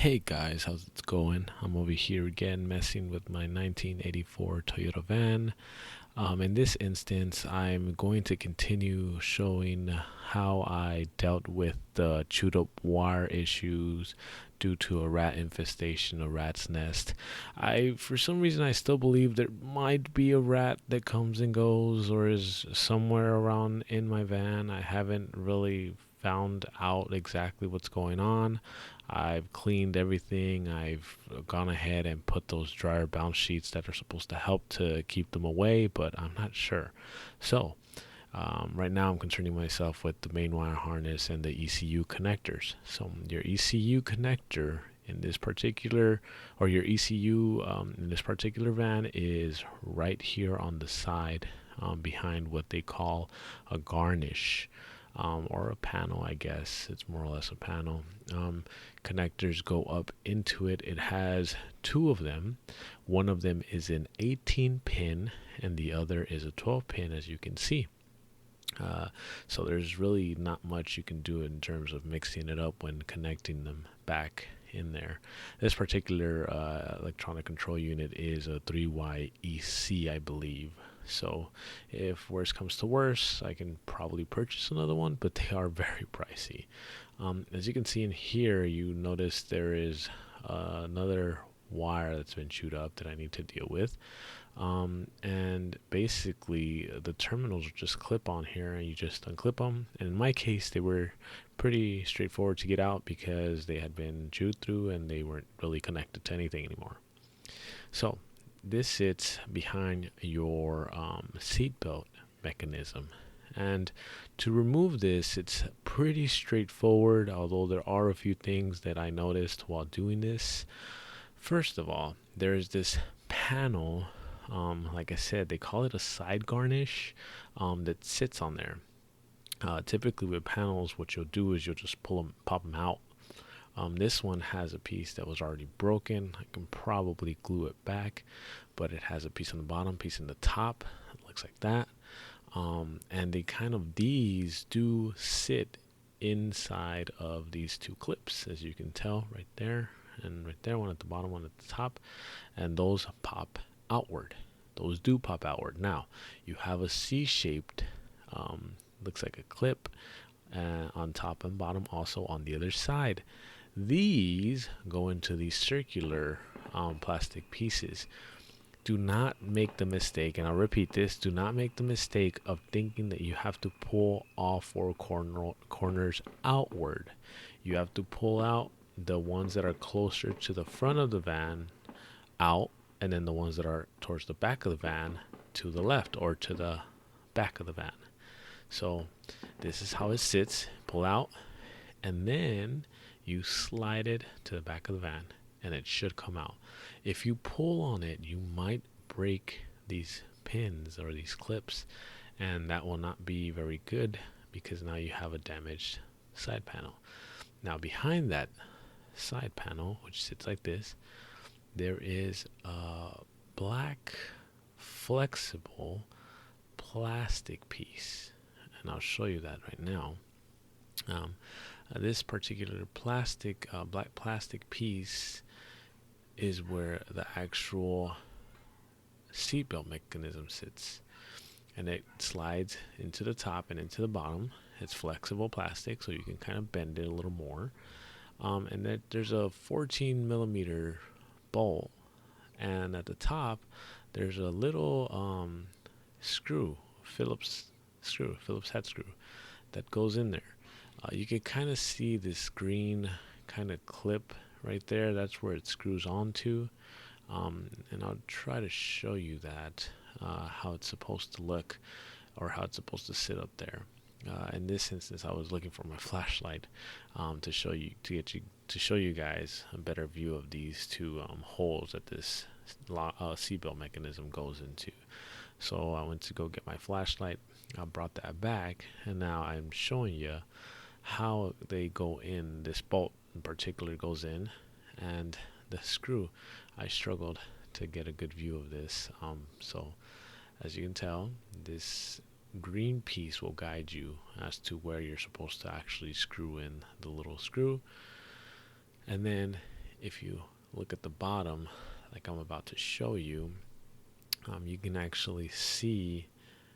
Hey guys, how's it going? I'm over here again messing with my 1984 Toyota van. In this instance, I'm going to continue showing how I dealt with the chewed up wire issues due to a rat infestation, a rat's nest. For some reason, I still believe there might be a rat that comes and goes or is somewhere around in my van. I haven't really found out exactly what's going on. I've cleaned everything. I've gone ahead and put those dryer bounce sheets that are supposed to help to keep them away, but I'm not sure. So, right now I'm concerning myself with the main wire harness and the ECU connectors. So, your ECU connector in this particular, or your ECU in this particular van is right here on the side behind what they call a garnish. Or a panel, I guess. It's more or less a panel. Connectors go up into it. It has two of them. One of them is an 18 pin and the other is a 12 pin, as you can see. So there's really not much you can do in terms of mixing it up when connecting them back in there. This particular electronic control unit is a 3Y EC, I believe. So if worse comes to worse, I can probably purchase another one, but they are very pricey. As you can see in here, you notice there is another wire that's been chewed up that I need to deal with. And basically the terminals just clip on here and you just unclip them. And in my case, they were pretty straightforward to get out because they had been chewed through and they weren't really connected to anything anymore. So this sits behind your seatbelt mechanism. And to remove this, it's pretty straightforward, although there are a few things that I noticed while doing this. First of all, there's this panel, like I said, they call it a side garnish, that sits on there. Typically with panels, what you'll do is you'll just pop them out. This one has a piece that was already broken. I can probably glue it back, but it has a piece on the bottom, piece on the top. It looks like that. And these do sit inside of these two clips, as you can tell right there and right there, one at the bottom, one at the top, and those pop outward. Those do pop outward. Now you have a C-shaped, looks like a clip on top and bottom, also on the other side. These go into these circular plastic pieces. Do not make the mistake, and I'll repeat this, do not make the mistake of thinking that you have to pull all four corners outward. You have to pull out the ones that are closer to the front of the van out, and then the ones that are towards the back of the van to the left or to the back of the van. So this is how it sits. Pull out, and then you slide it to the back of the van and it should come out. If you pull on it, you might break these pins or these clips, and that will not be very good because now you have a damaged side panel. Now behind that side panel, which sits like this, there is a black flexible plastic piece, and I'll show you that right now. This particular black plastic piece is where the actual seatbelt mechanism sits, and it slides into the top and into the bottom. It's flexible plastic, so you can kind of bend it a little more. And then there's a 14 millimeter bolt, and at the top there's a little screw, Phillips head screw that goes in there. You can kind of see this green kind of clip right there. That's where it screws onto. And I'll try to show you that, how it's supposed to look or how it's supposed to sit up there. In this instance, I was looking for my flashlight to show you guys a better view of these two holes that this seatbelt mechanism goes into. So I went to go get my flashlight. I brought that back, and now I'm showing you how they go in. This bolt in particular goes in, and the screw, I struggled to get a good view of this. So as you can tell, this green piece will guide you as to where you're supposed to actually screw in the little screw. And then if you look at the bottom, like I'm about to show you, you can actually see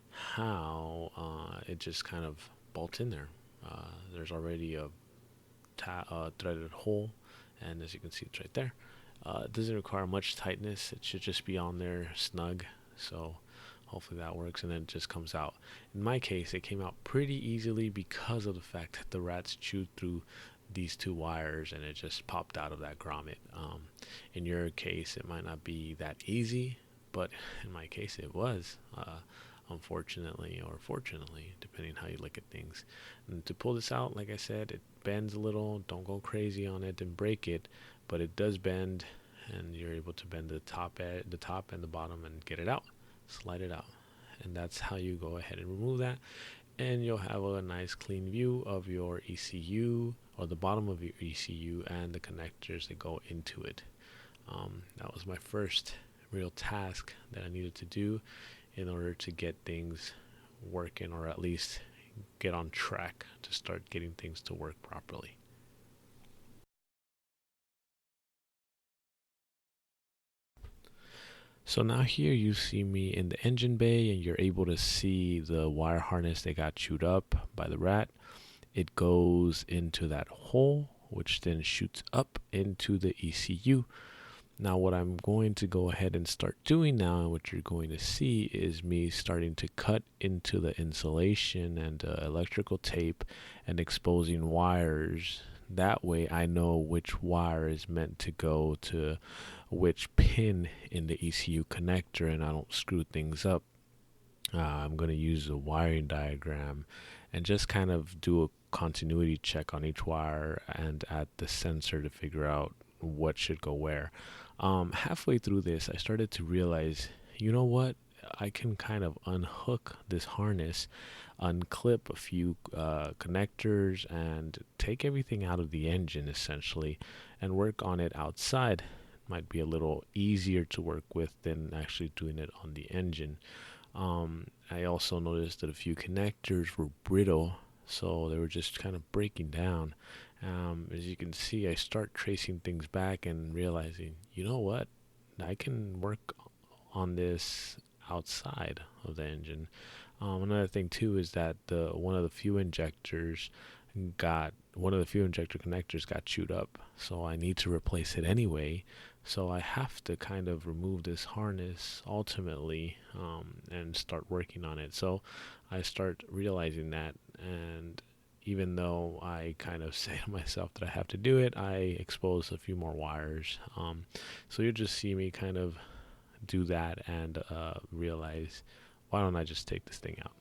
how it just kind of bolts in there. There's already a threaded hole, and as you can see, it's right there. It doesn't require much tightness. It should just be on there snug. So hopefully that works, and then it just comes out. In my case, it came out pretty easily because of the fact that the rats chewed through these two wires and it just popped out of that grommet. In your case, it might not be that easy, but in my case, it was. Unfortunately, or fortunately, depending how you look at things. And to pull this out, like I said, it bends a little. Don't go crazy on it and break it, but it does bend, and you're able to bend the top and the bottom and get it out, slide it out, and that's how you go ahead and remove that. And you'll have a nice clean view of your ECU, or the bottom of your ECU, and the connectors that go into it. That was my first real task that I needed to do in order to get things working, or at least get on track to start getting things to work properly. So now here you see me in the engine bay, and you're able to see the wire harness that got chewed up by the rat. It goes into that hole, which then shoots up into the ECU. Now what I'm going to go ahead and start doing now, and what you're going to see, is me starting to cut into the insulation and electrical tape and exposing wires. That way I know which wire is meant to go to which pin in the ECU connector, and I don't screw things up. I'm going to use a wiring diagram and just kind of do a continuity check on each wire and at the sensor to figure out what should go where. Halfway through this, I started to realize, you know what? I can kind of unhook this harness, unclip a few connectors, and take everything out of the engine essentially, and work on it outside. Might be a little easier to work with than actually doing it on the engine. I also noticed that a few connectors were brittle, so they were just kind of breaking down. As you can see, I start tracing things back and realizing, you know what, I can work on this outside of the engine. Another thing too is that one of the fuel injector connectors got chewed up, so I need to replace it anyway. So I have to kind of remove this harness ultimately, and start working on it. So I start realizing that, and even though I kind of say to myself that I have to do it, I expose a few more wires. So you'll just see me kind of do that and realize, why don't I just take this thing out?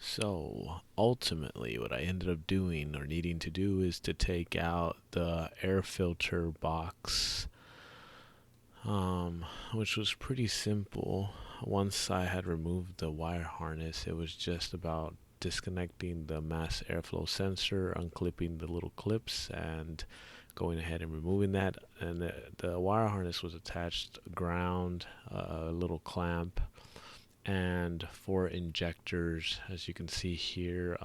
So ultimately, what I ended up doing, or needing to do, is to take out the air filter box, which was pretty simple. once I had removed the wire harness, it was just about disconnecting the mass airflow sensor, unclipping the little clips, and going ahead and removing that. And the wire harness was attached ground, a little clamp, and 4 injectors, as you can see here.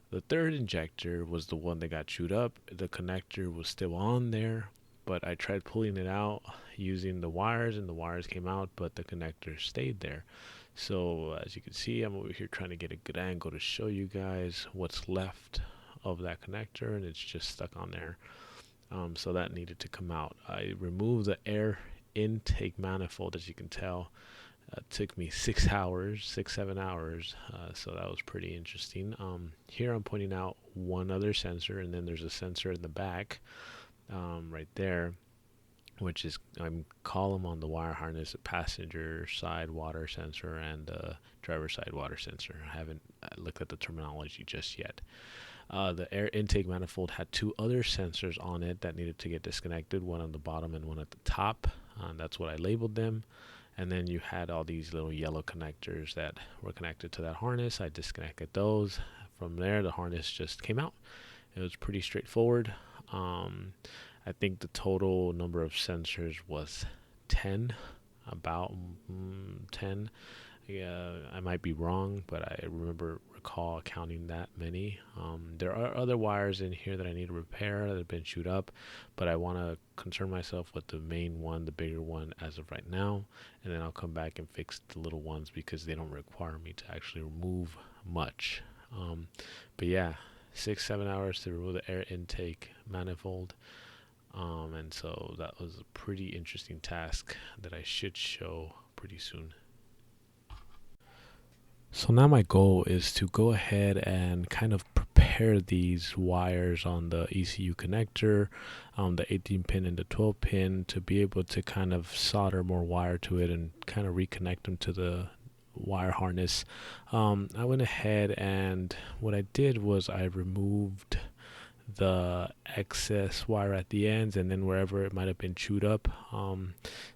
The third injector was the one that got chewed up. The connector was still on there, but I tried pulling it out using the wires, and the wires came out, but the connector stayed there. So as you can see, I'm over here trying to get a good angle to show you guys what's left of that connector, and it's just stuck on there. So that needed to come out. I removed the air intake manifold, as you can tell. Took me 6 hours, 6-7 hours, so that was pretty interesting. Here I'm pointing out one other sensor, and then there's a sensor in the back, right there, which is, I'm calling on the wire harness, a passenger side water sensor and a driver side water sensor. I haven't looked at the terminology just yet. The air intake manifold had 2 other sensors on it that needed to get disconnected, one on the bottom and one at the top. That's what I labeled them. And then you had all these little yellow connectors that were connected to that harness. I disconnected those. From there, the harness just came out. It was pretty straightforward. I think the total number of sensors was 10, about 10. Yeah, I might be wrong, but I recall counting that many. There are other wires in here that I need to repair that have been chewed up, but I want to concern myself with the main one, the bigger one, as of right now, and then I'll come back and fix the little ones because they don't require me to actually remove much. But yeah, 6-7 hours to remove the air intake manifold. And so that was a pretty interesting task that I should show pretty soon. So now my goal is to go ahead and kind of prepare these wires on the ECU connector, the 18 pin and the 12 pin, to be able to kind of solder more wire to it and kind of reconnect them to the wire harness. I went ahead and what I did was I removed the excess wire at the ends and then wherever it might have been chewed up.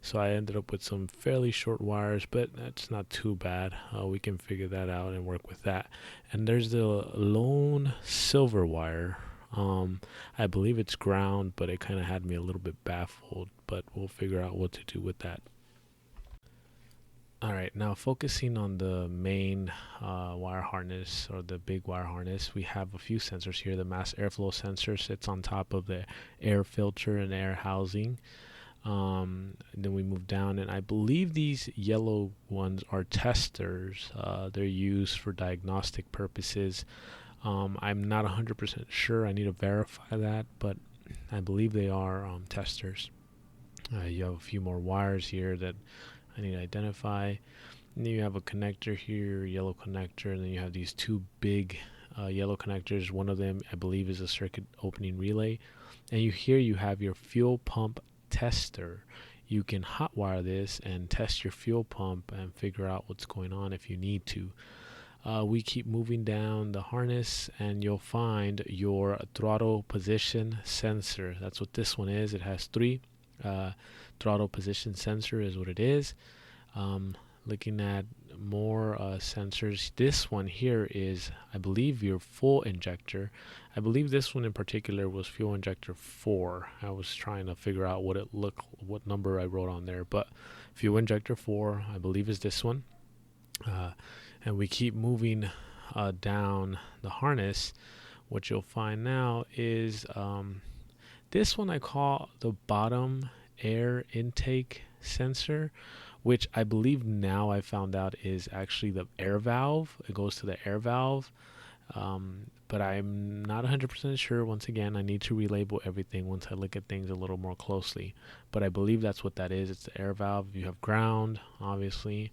So I ended up with some fairly short wires, but that's not too bad. We can figure that out and work with that. And there's the lone silver wire. I believe it's ground, but it kind of had me a little bit baffled, but we'll figure out what to do with that. Alright, now focusing on the main wire harness, or the big wire harness, we have a few sensors here. The mass airflow sensor sits on top of the air filter and air housing. And then we move down, and I believe these yellow ones are testers. They're used for diagnostic purposes. I'm not 100% sure. I need to verify that, but I believe they are testers. You have a few more wires here that I need to identify. And then you have a connector here, yellow connector, and then you have these 2 big yellow connectors. One of them, I believe, is a circuit opening relay. And you have your fuel pump tester. You can hotwire this and test your fuel pump and figure out what's going on if you need to. We keep moving down the harness, and you'll find your throttle position sensor. That's what this one is. It has 3. Throttle position sensor is what it is. Looking at more sensors, this one here is, I believe, your full injector. I believe this one in particular was fuel injector 4. I was trying to figure out what number I wrote on there, but fuel injector 4, I believe, is this one. And we keep moving down the harness. What you'll find now is this one I call the bottom air intake sensor, which I believe now I found out is actually the air valve. It goes to the air valve, but I'm not 100% sure. Once again, I need to relabel everything once I look at things a little more closely, but I believe that's what that is. It's the air valve. You have ground, obviously.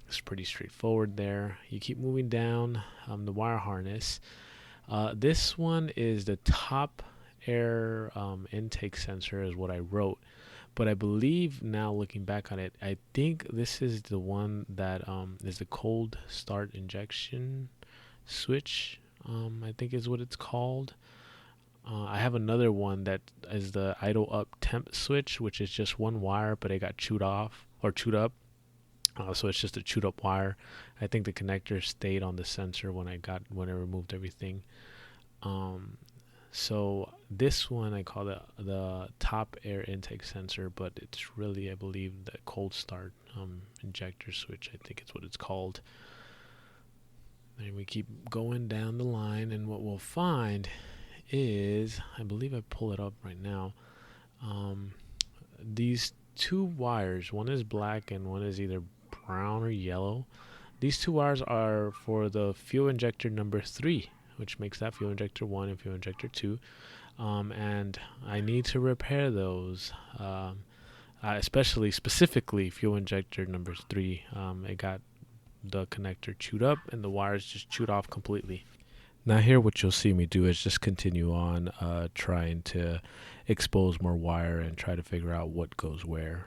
It's pretty straightforward there. You keep moving down the wire harness. This one is the top air intake sensor is what I wrote, but I believe now looking back on it, I think this is the one that is the cold start injection switch. I think is what it's called. I have another one that is the idle up temp switch, which is just one wire, but it got chewed up. So it's just a chewed up wire. I think the connector stayed on the sensor when I removed everything. So this one I call the top air intake sensor, but it's really, I believe, the cold start injector switch. I think it's what it's called. And we keep going down the line, and what we'll find is, I believe I pull it up right now, these two wires, one is black and one is either brown or yellow. These two wires are for the fuel injector number 3, which makes that fuel injector 1 and fuel injector 2. And I need to repair those, specifically fuel injector number 3. It got the connector chewed up and the wires just chewed off completely. Now here what you'll see me do is just continue on trying to expose more wire and try to figure out what goes where.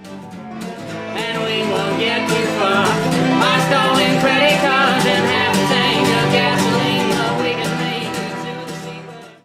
And we won't get too far.